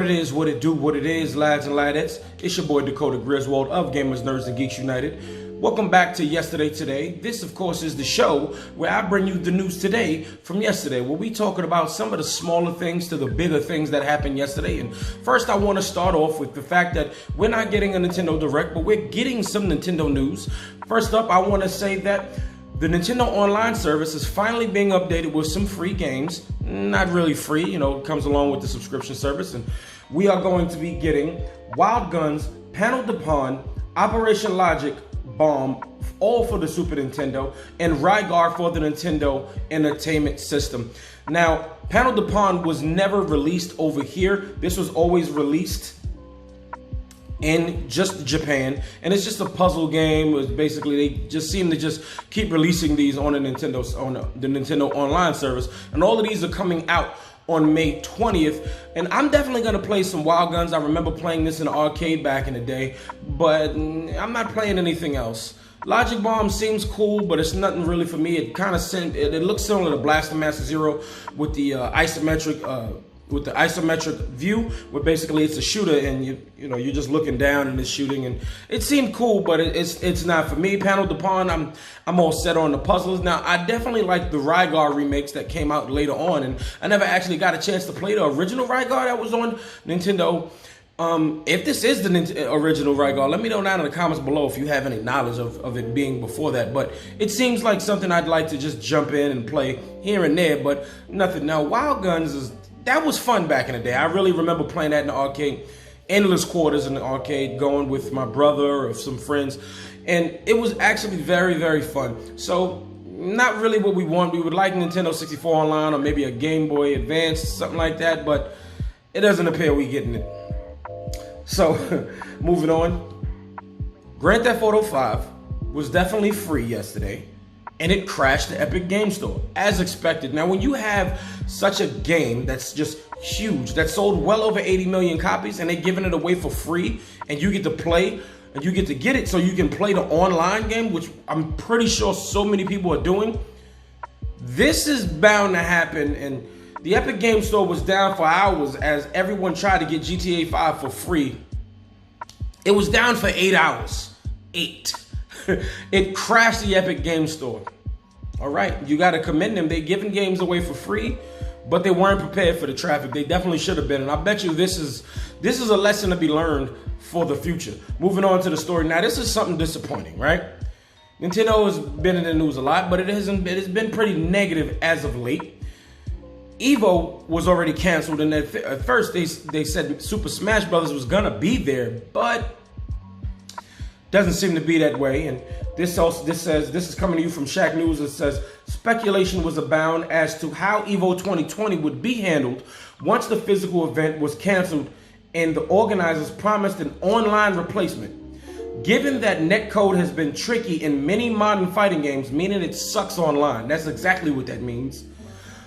What it is, what it do, what it is, lads and ladettes. It's your boy Dakota Griswold of Gamers, Nerds, and Geeks United. Welcome back to Yesterday Today. This, of course, is the show where I bring you the news today from yesterday, where we talking about some of the smaller things to the bigger things that happened yesterday. And first, I want to start off with the fact that we're not getting a Nintendo Direct, but we're getting some Nintendo news. First up, I want to say that the Nintendo Online service is finally being updated with some free games. Not really free, you know, it comes along with the subscription service. And we are going to be getting Wild Guns, Panel de Pon, Operation Logic, Bomb, all for the Super Nintendo, and Rygar for the Nintendo Entertainment System. Now, Panel de Pon was never released over here. This was always released in just Japan, and it's just a puzzle game. It was basically, they just seem to just keep releasing these on the Nintendo Online service, and all of these are coming out on May 20th, and I'm definitely going to play some Wild Guns. I remember playing this in the arcade back in the day, but I'm not playing anything else. Logic Bomb seems cool, but it's nothing really for me. It kind of it looks similar to Blaster Master Zero with the isometric view, where basically it's a shooter and you're just looking down and it's shooting, and it seemed cool, but it's not for me. Panel de Pon, I'm all set on the puzzles. Now, I definitely like the Rygar remakes that came out later on, and I never actually got a chance to play the original Rygar that was on Nintendo. If this is the original Rygar, let me know down in the comments below if you have any knowledge of it being before that. But it seems like something I'd like to just jump in and play here and there, but nothing. Now, Wild Guns that was fun back in the day. I really remember playing that in the arcade, endless quarters in the arcade, going with my brother or some friends, and it was actually very, very fun. So, not really what we want. We would like Nintendo 64 Online or maybe a Game Boy Advance, something like that, but it doesn't appear we're getting it. So, moving on. Grand Theft Auto 5 was definitely free yesterday, and it crashed the Epic Game Store, as expected. Now, when you have such a game that's just huge, that sold well over 80 million copies, and they're giving it away for free, and you get to play, and you get to get it so you can play the online game, which I'm pretty sure so many people are doing, this is bound to happen. And the Epic Game Store was down for hours as everyone tried to get GTA 5 for free. It was down for 8 hours. 8. It crashed the Epic Game Store. All right, you got to commend them. They're giving games away for free, but they weren't prepared for the traffic. They definitely should have been, and I bet you this is a lesson to be learned for the future. Moving on to the story. Now, this is something disappointing, right? Nintendo has been in the news a lot, but it has been pretty negative as of late. EVO was already canceled, and at first they said Super Smash Bros. Was gonna be there, but doesn't seem to be that way. And this is coming to you from Shaq News. It says speculation was abound as to how EVO 2020 would be handled once the physical event was canceled, and the organizers promised an online replacement. Given that netcode has been tricky in many modern fighting games, meaning it sucks online. That's exactly what that means.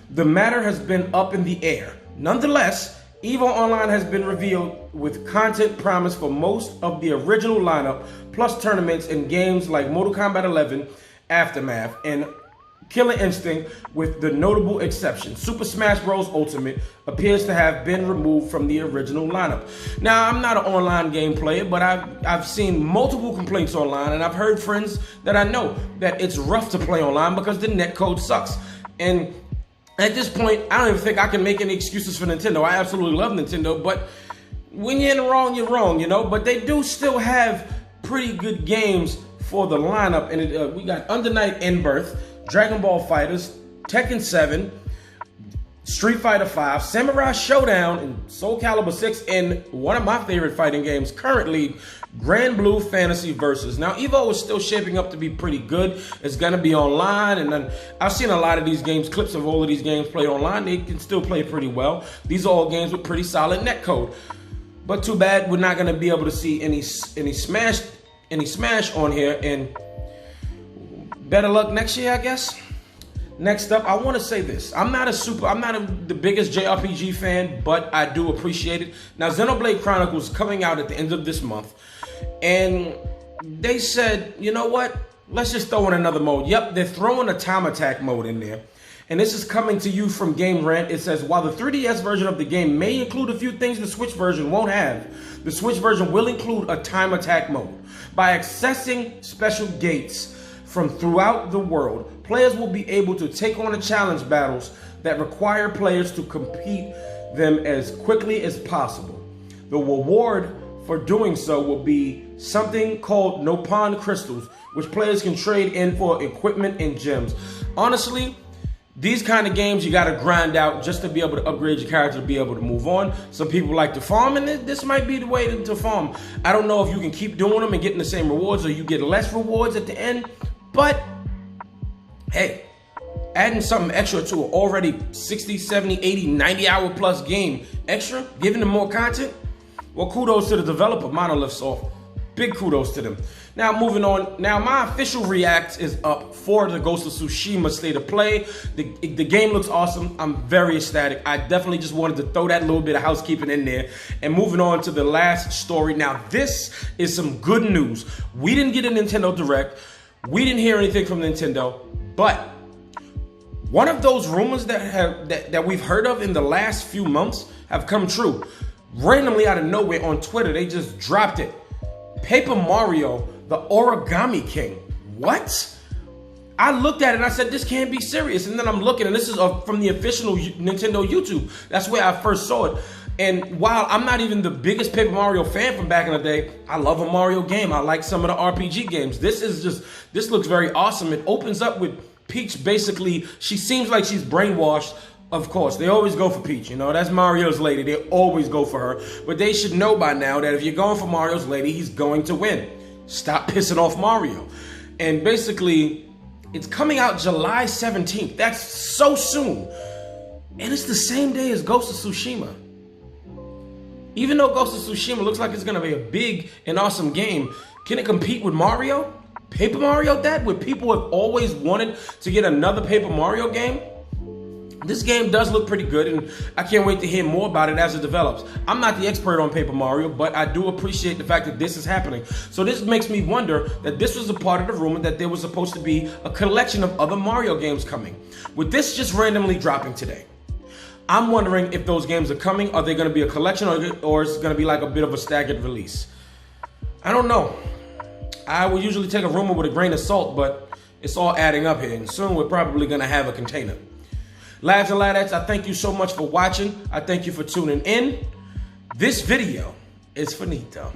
The matter has been up in the air. Nonetheless, EVO Online has been revealed with content promised for most of the original lineup, plus tournaments in games like Mortal Kombat 11, Aftermath, and Killer Instinct, with the notable exception. Super Smash Bros. Ultimate appears to have been removed from the original lineup. Now, I'm not an online game player, but I've seen multiple complaints online, and I've heard friends that I know that it's rough to play online because the netcode sucks. And at this point, I don't even think I can make any excuses for Nintendo. I absolutely love Nintendo, but when you're in the wrong, you're wrong, you know? But they do still have pretty good games for the lineup. And we got Under Night In-Birth, Dragon Ball FighterZ, Tekken 7, Street Fighter 5, Samurai Showdown, and Soul Calibur 6, and one of my favorite fighting games currently, Grand Blue Fantasy Versus. Now, EVO is still shaping up to be pretty good. It's going to be online, and then I've seen a lot of these games, clips of all of these games played online. They can still play pretty well. These are all games with pretty solid netcode. But too bad we're not going to be able to see any Smash on here, and better luck next year, I guess. Next up, I want to say this. I'm not the biggest JRPG fan, but I do appreciate it. Now, Xenoblade Chronicles is coming out at the end of this month, and they said, you know what? Let's just throw in another mode. Yep, they're throwing a time attack mode in there. And this is coming to you from Game Rant. It says, while the 3DS version of the game may include a few things the Switch version won't have, the Switch version will include a time attack mode. By accessing special gates from throughout the world, players will be able to take on the challenge battles that require players to complete them as quickly as possible. The reward for doing so will be something called Nopon crystals, which players can trade in for equipment and gems. Honestly, these kind of games you gotta grind out just to be able to upgrade your character to be able to move on. Some people like to farm, and this might be the way to farm. I don't know if you can keep doing them and getting the same rewards, or you get less rewards at the end, but hey, adding something extra to an already 60, 70, 80, 90 hour plus game extra, giving them more content, well, kudos to the developer, Monolith Soft. Big kudos to them. Now, moving on. Now, my official react is up for the Ghost of Tsushima State of Play. The game looks awesome. I'm very ecstatic. I definitely just wanted to throw that little bit of housekeeping in there. And moving on to the last story. Now, this is some good news. We didn't get a Nintendo Direct. We didn't hear anything from Nintendo. But one of those rumors that we've heard of in the last few months have come true. Randomly out of nowhere on Twitter, they just dropped it. Paper Mario, the Origami King. What? I looked at it and I said, this can't be serious. And then I'm looking, and this is from the official Nintendo YouTube. That's where I first saw it. And while I'm not even the biggest Paper Mario fan from back in the day, I love a Mario game. I like some of the RPG games. This looks very awesome. It opens up with Peach. Basically, she seems like she's brainwashed. Of course, they always go for Peach, you know, that's Mario's lady. They always go for her. But they should know by now that if you're going for Mario's lady, he's going to win. Stop pissing off Mario. And basically, it's coming out July 17th. That's so soon. And it's the same day as Ghost of Tsushima. Even though Ghost of Tsushima looks like it's going to be a big and awesome game, can it compete with Mario? Paper Mario, that? Where people have always wanted to get another Paper Mario game? This game does look pretty good, and I can't wait to hear more about it as it develops. I'm not the expert on Paper Mario, but I do appreciate the fact that this is happening. So this makes me wonder that this was a part of the rumor that there was supposed to be a collection of other Mario games coming. With this just randomly dropping today, I'm wondering if those games are coming. Are they going to be a collection, or is it going to be like a bit of a staggered release? I don't know. I would usually take a rumor with a grain of salt, but it's all adding up here, and soon we're probably going to have a container. Lads and ladettes, I thank you so much for watching. I thank you for tuning in. This video is finito.